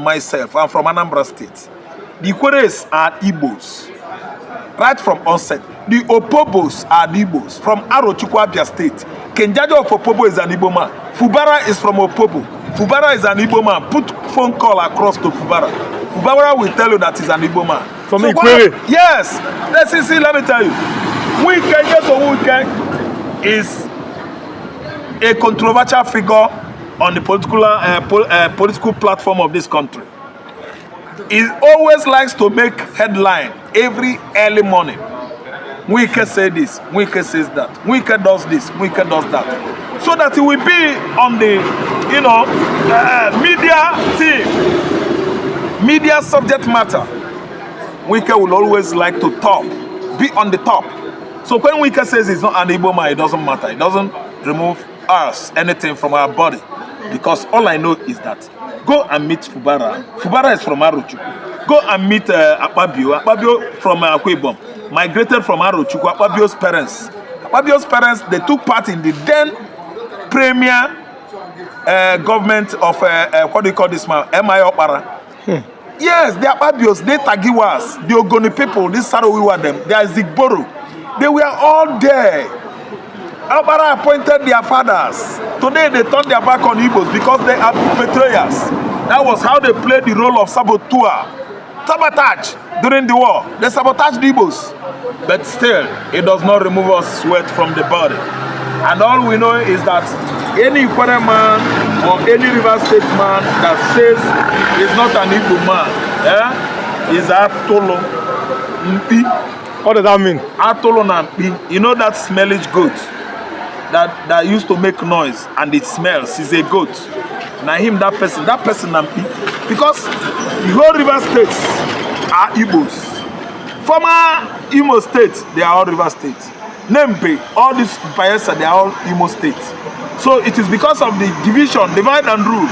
myself, I'm from Anambra State. The Ikwerres are Igbos. Right from onset. The Opobos are the Igbos. From Arochukwu, Abia State. Kenjaja of Opobo is an Igbo man. Fubara is from Opobo. Fubara is an Igbo man. Put phone call across to Fubara. Fubara will tell you that he's an Igbo man. From Ikwerre? Yes. See, let me tell you. Wike is a controversial figure on the political platform of this country. He always likes to make headline every early morning. Wike say this, Wike says that, Wike does this, Wike does that. So that he will be on the, media team, media subject matter. Wike will always like to top, be on the top. So when Wike says he's not an Igbo man, it doesn't matter. It doesn't remove us, anything from our body. Because all I know is that go and meet Fubara. Fubara is from Arochukwu. Go and meet Akpabio. Akpabio from Akwa Ibom. Migrated from Arochukwu. Akpabio's parents. Akpabio's parents, they took part in the then premier government of, what do you call this man? M.I. Opara. Yes, the Akpabios, the Tagiwas, the Ogoni people, this Sarowiwa them, they are Zigboro. They were all there. Albara appointed their fathers. Today they turned their back on Igbos because they are betrayers. That was how they played the role of saboteur. Sabotage during the war. They sabotaged the Igbos. But still, it does not remove us sweat from the body. And all we know is that any Ikwerre man or any River State man that says he's not an Igbo man, is Atolo Mpi. What does that mean? Atolo Mpi. You know that smelly goat that used to make noise and it smells is a goat. Now him, that person Mpi. Because the whole River States are Igbos. Former Imo State, they are all River States. Nempe, all these Bayelsa, they are all Imo States. So it is because of the division, divide and rule.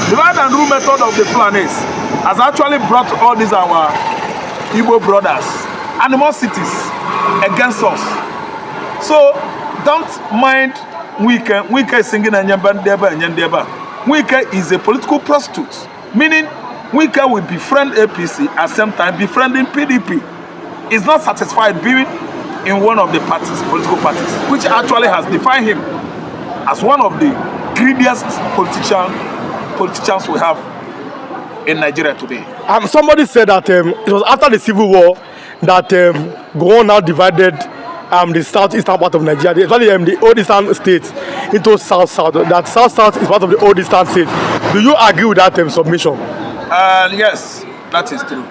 Divide and rule method of the Fulanis has actually brought all these our Igbo brothers, animosities against us. So don't mind Wike. Wike is singing Anyambandeba. Wike is a political prostitute, meaning Wike will befriend APC at the same time befriending PDP. Is not satisfied being in one of the parties, political parties, which actually has defined him as one of the greediest politicians we have in Nigeria today. Somebody said that it was after the Civil War that Gowon now divided the southeastern part of Nigeria, especially the old eastern states, into south-south. That south-south is part of the old eastern states. Do you agree with that submission? Yes, that is true.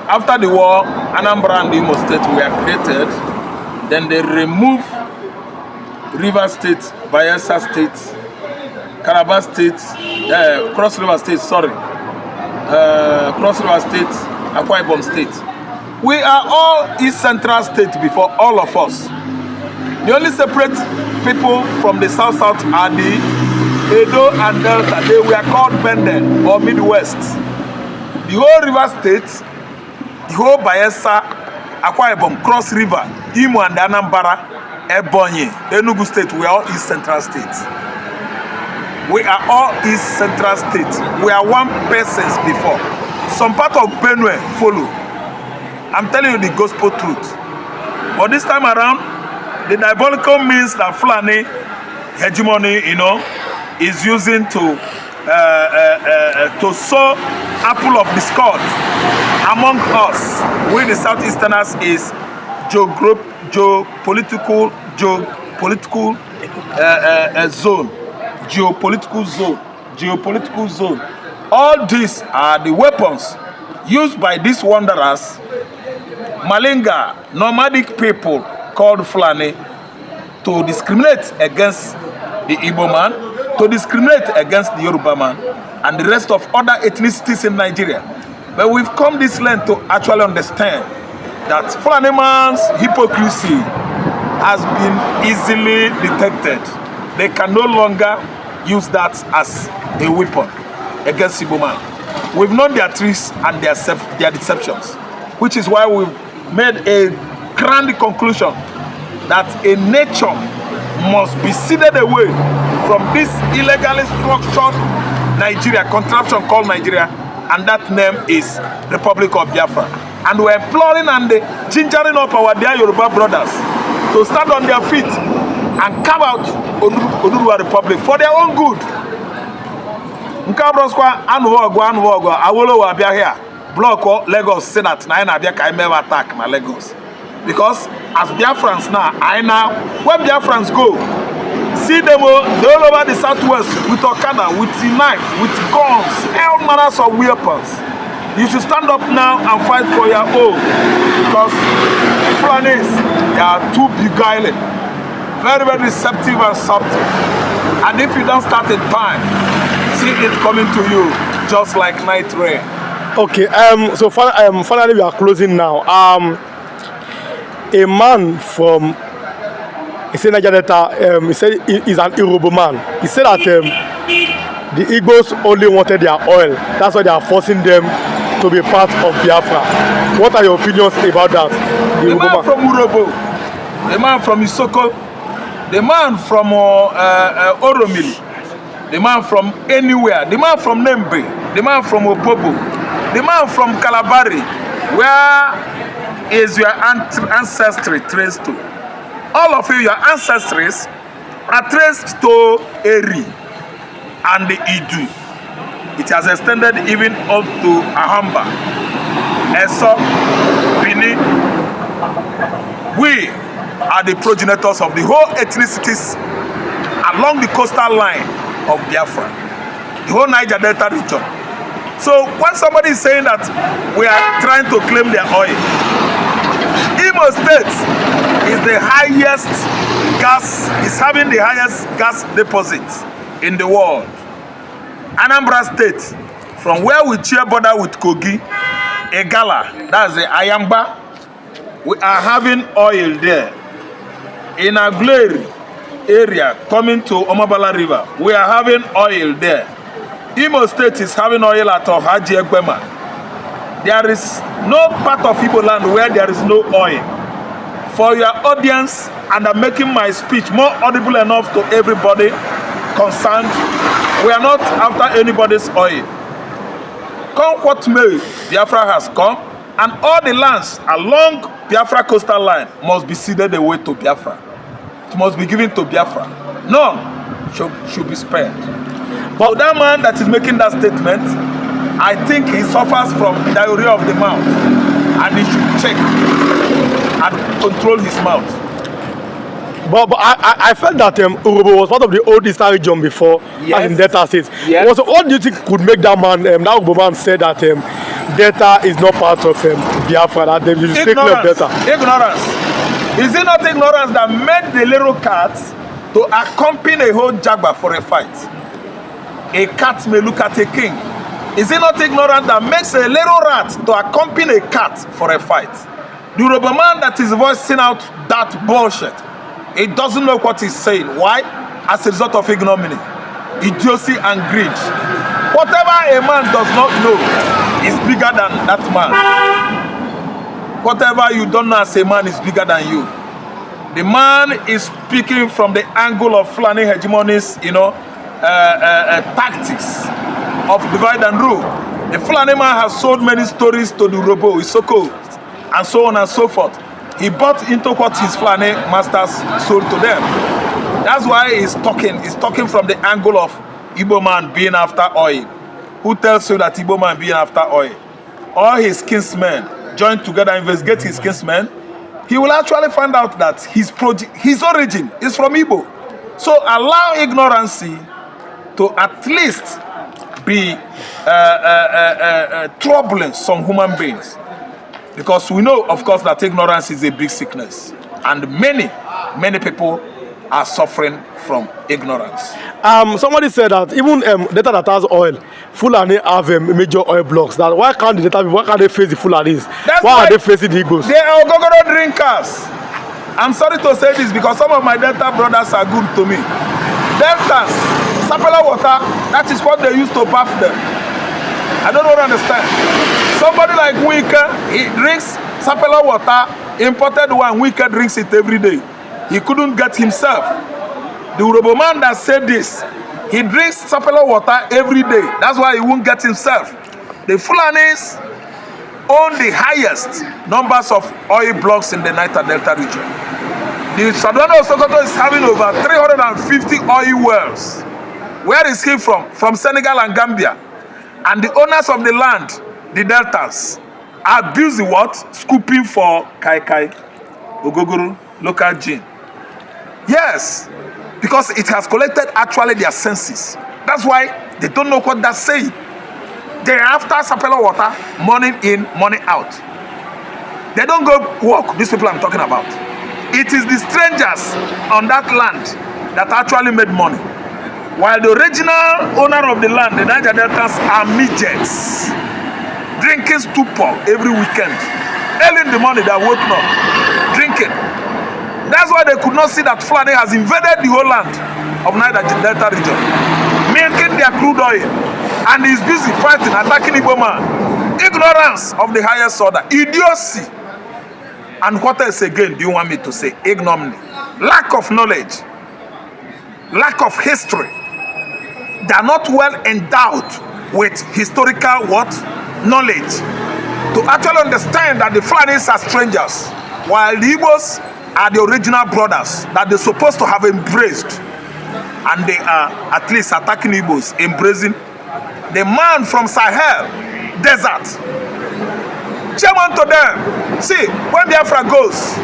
After the war, Anambra and Imo State were created. Then they removed River State, Bayelsa State, Calabar State, Cross River State, Cross River State, Akwa Ibom State. We are all East Central State before all of us. The only separate people from the South-South are the Edo and Delta. They were called Benden or Midwest. The whole River State, the whole Bayelsa, Akwa Ibom, Cross River, Imo and Anambra, Ebonyi, Enugu State, we are all East Central States. We are all East Central States. We are one persons before. Some part of Benue follow. I'm telling you the gospel truth. But this time around, the diabolical means that Fulani hegemony, is using to sow apple of discord among us, we the Southeasterners, is geopolitical zone. All these are the weapons used by these wanderers, Malinga, nomadic people called Fulani, to discriminate against the Igbo man, to discriminate against the Yoruba man, and the rest of other ethnicities in Nigeria. But we've come this length to actually understand that Fulani man's hypocrisy has been easily detected. They can no longer use that as a weapon against Igbo man. We've known their tricks and their deceptions, which is why we've made a grand conclusion that a nation must be seeded away from this illegally structured Nigeria, contraption called Nigeria, and that name is Republic of Biafra. And we're imploring and gingering up our dear Yoruba brothers to stand on their feet and carve out Oduduwa Republic for their own good. Nkabroskwa Anuvogo, Awolowo abia here, block Lagos, say that na abia ka never attack na Lagos. Because as Biafrans now, when Biafrans go, see them all over the southwest with Okada, with the knife, with guns, all manners of weapons. You should stand up now and fight for your own. Because Fulanis, they are too beguiling, very, very deceptive and subtle. And if you don't start in time, see it coming to you just like night rain. Okay, so finally we are closing now. A man from Niger Delta, he said he's an Igbo man. He said that the Igbos only wanted their oil. That's why they are forcing them to be part of Biafra. What are your opinions about that? The man from Urobo, the man from Isoko, the man from Oromili, the man from anywhere, the man from Nembe, the man from Opobo, the man from Kalabari, where is your ancestry traced to? All of you, your ancestries are traced to Eri and the Idu. It has extended even up to Ahamba, Eso, Bini. We are the progenitors of the whole ethnicities along the coastal line of Biafra, the whole Niger Delta region. So when somebody is saying that we are trying to claim their oil, Imo State is the highest gas, is having the highest gas deposit in the world. Anambra State, from where we share border with Kogi, Egala, that's the Ayamba, we are having oil there. In Agleri area, coming to Omabala River, we are having oil there. Imo State is having oil at Haji Egbema. There is no part of Igbo land where there is no oil. For your audience, and I'm making my speech more audible enough to everybody concerned, we are not after anybody's oil. Come what may, Biafra has come, and all the lands along Biafra coastal line must be ceded away to Biafra. It must be given to Biafra. None should be spared. But that man that is making that statement, I think he suffers from diarrhea of the mouth, and he should check and control his mouth. But I felt that Urobo was part of the old Eastern region before, yes, as in Delta State. Yes. So what do you think could make that man, that Urobo man, say that Delta is not part of Biafra, that they will take care of Delta? Ignorance. Is it not ignorance that made the little cat to accompany a whole jaguar for a fight? A cat may look at a king. Is it not ignorance that makes a little rat to accompany a cat for a fight? The Urobo man that is voicing out that bullshit, he doesn't know what he's saying. Why? As a result of ignominy, idiocy, and greed. Whatever a man does not know is bigger than that man. Whatever you don't know as a man is bigger than you. The man is speaking from the angle of Fulani hegemonies, tactics of divide and rule. The Fulani man has sold many stories to the Urobo, Isoko, and so on and so forth. He bought into what his Fulani masters sold to them. That's why he's talking from the angle of Igbo man being after oil. Who tells you that Igbo man being after oil? All his kinsmen join together, investigate his kinsmen. He will actually find out that his origin is from Igbo. So allow ignorance to at least be troubling some human beings. Because we know, of course, that ignorance is a big sickness. And many people are suffering from ignorance. Somebody said that even Delta that has oil, Fulani have major oil blocks. That why can't the Delta, why can't they face the Fulanis? Why are they facing the Igbos? They are Ogogoro drinkers. I'm sorry to say this because some of my Delta brothers are good to me. Deltas, sapala water, that is what they use to bath them. I don't understand. Somebody like Wike, he drinks sapala water, imported one, Wike drinks it every day. He couldn't get himself. The Urobo man that said this He drinks sapelo water every day. That's why he won't get himself. The Fulanis own the highest numbers of oil blocks in the Niger Delta region. The Sadwana of Sokoto is having over 350 oil wells. Where is he from? From Senegal and Gambia. And the owners of the land, the deltas, are busy what? Scooping for Kai Kai, Ogogoro, local gin. Yes, because it has collected actually their senses. That's why they don't know what that's saying. They're after sapelo water, money in, money out. They don't go work, these people I'm talking about. It is the strangers on that land that actually made money. While the original owner of the land, the Niger Deltas, are midgets, drinking stupor every weekend. Early in the morning, they're waking up, drinking. That's why they could not see that Fulani has invaded the whole land of Niger Delta region, making their crude oil, and is busy fighting, attacking Igbo man. Ignorance of the highest order, idiocy. And what else again do you want me to say? Ignominy, lack of knowledge, lack of history. They are not well endowed with historical what? Knowledge to actually understand that the Fulanis are strangers, while the Igbos are the original brothers that they're supposed to have embraced, and they are at least attacking Igbos, embracing the man from Sahel desert. Chairman to them. See, when Biafra goes,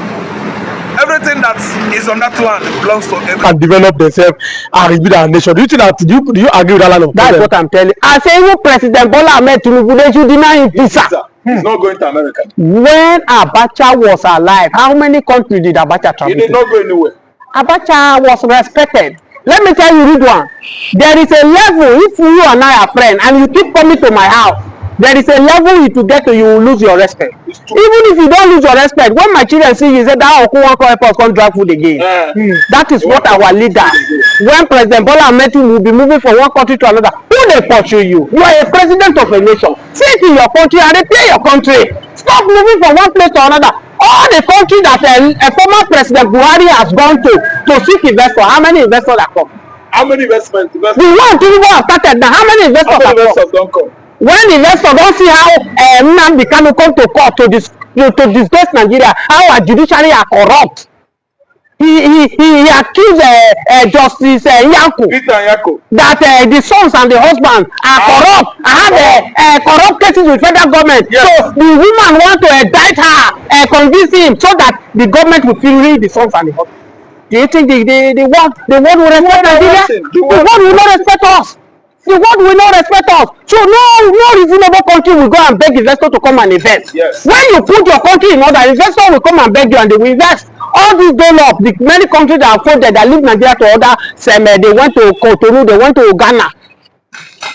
everything that is on that land belongs to everyone. And develop themselves and rebuild our nation. Do you think that do you agree with that line of That's what I'm telling you. I say even President Bola Ahmed Tinubu, they should deny him visa. He's not going to America. When Abacha was alive, how many countries did Abacha travel to? He did not go anywhere. Abacha was respected. Let me tell you, read one. There is a level, if you and I are friends and you keep coming to my house, there is a level you to get to, you will lose your respect. Even if you don't lose your respect, when my children see you say that Okuwan help us come drive food again. That is what our leader. When President Bola Ahmed Tinubu will be moving from one country to another, who they pursue you? You are a president of a nation. Sit in your country and repair your country. Stop moving from one place to another. All the country that a former President Buhari has gone to seek investors, how many investors have come? How many investments? The one Tinubu has started now, how many investors have come? When investors don't see how Nnamdi Kanu come to court to disgrace Nigeria, how our judiciary are corrupt. He accused Justice Nyako that the sons and the husband are corrupt. I have corrupt cases with federal government. Yes. So the woman want to indict her, convince him so that the government will free the sons and the husband. Do you think the world will respect Nigeria? The world will not respect us. The world will not respect us. So no reasonable country will go and beg investors to come and invest. Yes. When you put your country in order, investors will come and beg you and they will invest. All these develop, the many countries that are folded, that leave Nigeria to other, they went to Cotonou, they went to Ghana.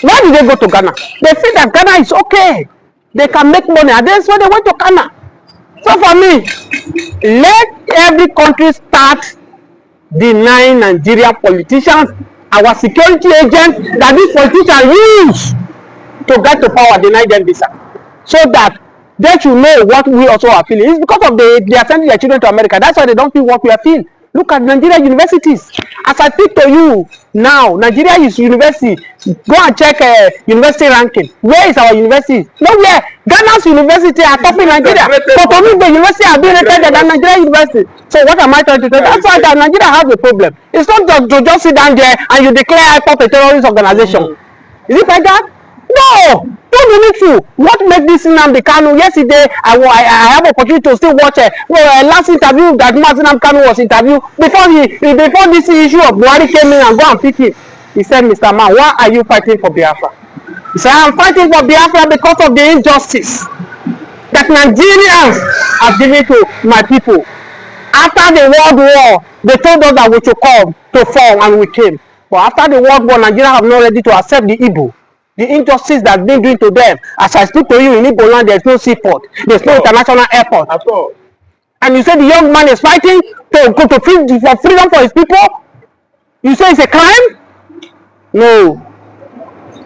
Why did they go to Ghana? They feel that Ghana is okay. They can make money, and that's why they went to Ghana. So for me, let every country start denying Nigerian politicians, our security agents that these politicians use to get to power, deny them visa, so that they should know what we also are feeling. It's because of they are sending their children to America. That's why they don't feel what we are feeling. Look at Nigeria universities. As I speak to you now, Nigeria is university. Go and check university ranking. Where is our university? Nowhere. Ghana's university are topping Nigeria. Cotonou University are being rated than Nigeria university. So what am I trying to say? That's why that Nigeria has a problem. It's not to just sit down there and you declare IPOP a terrorist organization. Is it like that? No, don't be true. What made this Nnamdi Kanu? Yesterday, I have opportunity to still watch last interview that Nnamdi Kanu was interviewed before this issue of Buhari came in and go and pick him. He said, Mr. Man, why are you fighting for Biafra? He said, I'm fighting for Biafra because of the injustice that Nigerians have given to my people. After the World War, they told us that we should come to form, and we came. But after the World War, Nigeria have not ready to accept the Igbo. The injustice that's been doing to them. As I speak to you, in Igbo land, there's no seaport. There's no international airport. At all. And you say the young man is fighting for freedom for his people? You say it's a crime? No.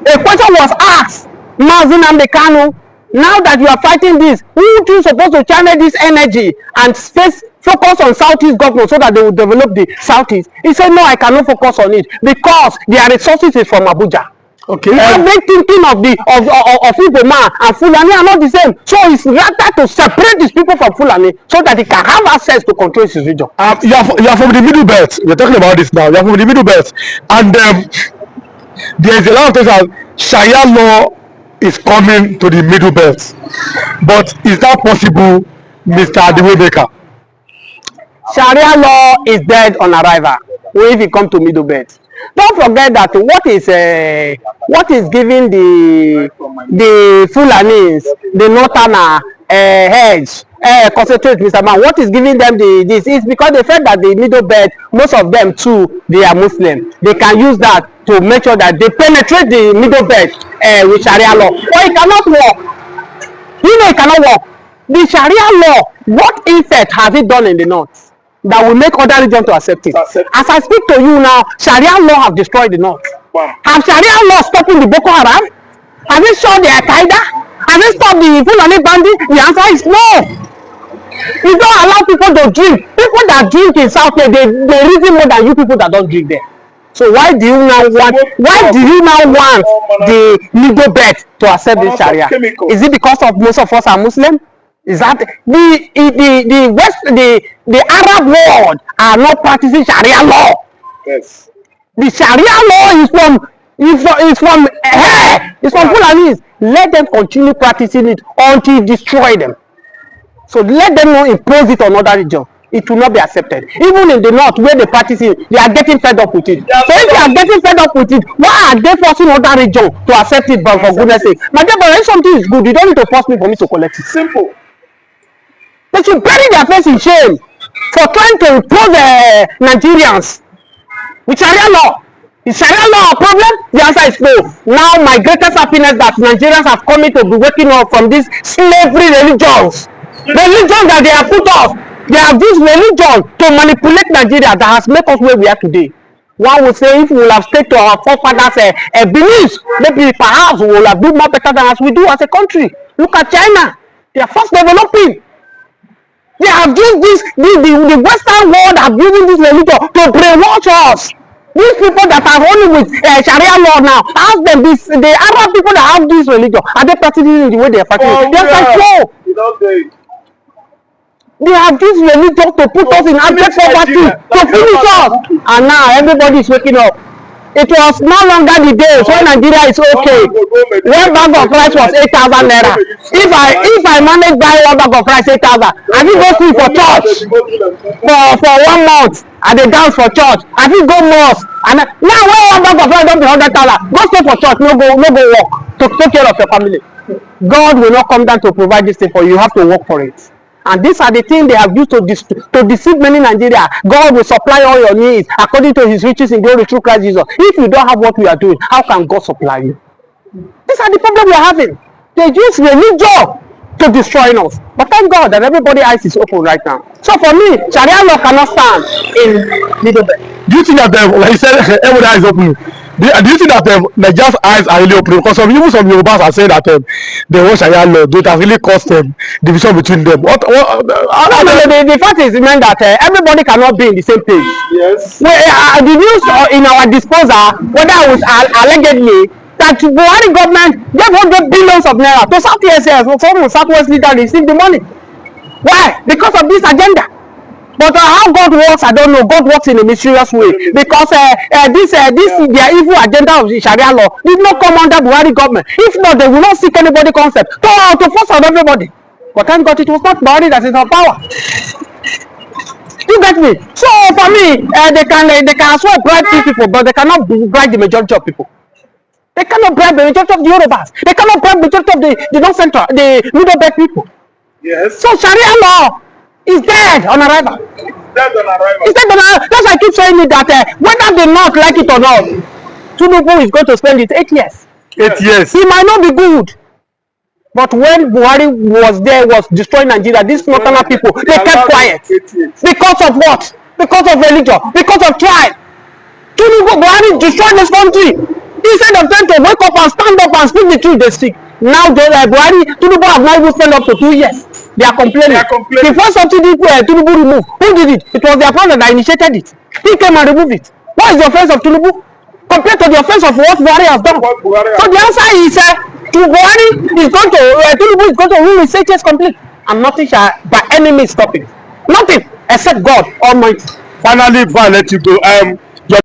A question was asked, Nnamdi Kanu, now that you are fighting this, who are you supposed to channel this energy and face focus on Southeast government so that they will develop the Southeast. He said, no, I cannot focus on it because their resources is from Abuja. Okay. Every thinking of Igbo man and Fulani are not the same. So it's rather to separate these people from Fulani so that he can have access to control his region. You are from the middle belt. We're talking about this now. You are from the middle belt, and there is a lot of things that Sharia law is coming to the middle belt. But is that possible, Mr. Adewebeka? Sharia law is dead on arrival if it comes to middle belt. Don't forget that what is giving the Fulanis, the northerner hedge, concentrate, Mr. Man, what is giving them this is because they felt that the middle belt, most of them too, they are Muslim. They can use that to make sure that they penetrate the middle belt with Sharia law. But it cannot work. You know it cannot work. The Sharia law, what effect has it done in the north that will make other regions to accept it? As I speak to you now, Sharia law have destroyed the north. Wow. Have Sharia law stopping the Boko Haram? Have it stopped the Al-Qaeda? Have it stopped the Fulani bandit? The answer is no. You don't allow people to drink. People that drink in South they reason more than you people that don't drink there. So why do you now want the middle belt to accept this Sharia? Is it because of most of us are Muslim? Is that the Arab world are not practicing Sharia law? Yes. The Sharia law is from Fulanis. Let them continue practicing it until you destroy them. So let them not impose it on other regions. It will not be accepted. Even in the north where they practice it, they are getting fed up with it. So if they are getting fed up with it, why are they forcing other regions to accept it? But for goodness sake, my dear brother, if something is good, you don't need to force me for me to collect it. Simple. They should bury their face in shame for trying to impose Nigerians with Sharia law. Is Sharia law a problem? The answer is no. Now my greatest happiness that Nigerians have come to be waking up from these slavery religions. Religions that they have put us. They have this religion to manipulate Nigeria that has made us where we are today. One would say if we will have stayed to our forefathers' beliefs, maybe perhaps we will have done more better than as we do as a country. Look at China. They are fast developing. They have used this, the Western world have used this religion to brainwash us. These people that are only with Sharia law now, ask them this, the Arab people that have this religion, are they practicing the way they are practicing? They are so. They have this religion to put us in abject poverty, to finish us. And now everybody is waking up. It was no longer the days when Nigeria is okay. One bag of rice was 8,000 naira. If I manage buy one bag of rice 8,000, I will go sleep for church for 1 month. I dey dance for church. I will go mosque. And now when one bag of rice don't be 100,000, go stay for church. No go work to take care of your family. God will not come down to provide this thing for you. You have to work for it. And these are the things they have used to deceive many Nigeria. God will supply all your needs according to his riches in glory through Christ Jesus. If you don't have what we are doing, how can God supply you? These are the problems we are having. They use religion to destroy us. But thank God that everybody's eyes is open right now. So for me, Sharia law cannot stand in middle belt. Do you think that, like you said, everybody's eyes open? Do you think that Nigeria's eyes are really open? Because some Yorubas are saying that they want Sharia law, it has really caused division between them. The fact is, meant that everybody cannot be in the same page. Yes. The news in our disposal, whether it was allegedly, that the Buhari government gave 100 billions of naira to Southwest, some Southwest leaders received the money. Why? Because of this agenda. But how God works, I don't know. God works in a mysterious way because this their evil agenda of the Sharia law did not come under Buhari government. If not, they will not seek anybody concept to force on everybody. But thank God it was not Buhari that is on power. You get me? So for me, they can as well bribe people, but they cannot bribe the majority of people. They cannot bribe the majority of the Yorubas. They cannot bribe the majority of the North Central, the middle belt people. Yes. So Sharia law is dead on arrival. Dead on arrival. It's dead on arrival. That's why I keep saying it that whether the North like it or not, Tinubu is going to spend it 8 years. 8 years. He might not be good. But when Buhari was destroying Nigeria, these northern people, they kept quiet. Because of what? Because of religion, because of tribe. Buhari destroyed this country. Instead of trying to wake up and stand up and speak the truth, they speak. Now Buhari, Tinubu have not even spent up to 2 years. They are complaining. The first subsidy Tinubu removed. Who did it? It was their president that initiated it. He came and removed it. What is the offense of Tinubu compared to the offense of what Buhari has done? So the answer is Buhari is going to Tinubu is going to rule his 6 years complete, and nothing shall by any means stop it. Nothing except God Almighty. Finally, before I let you go,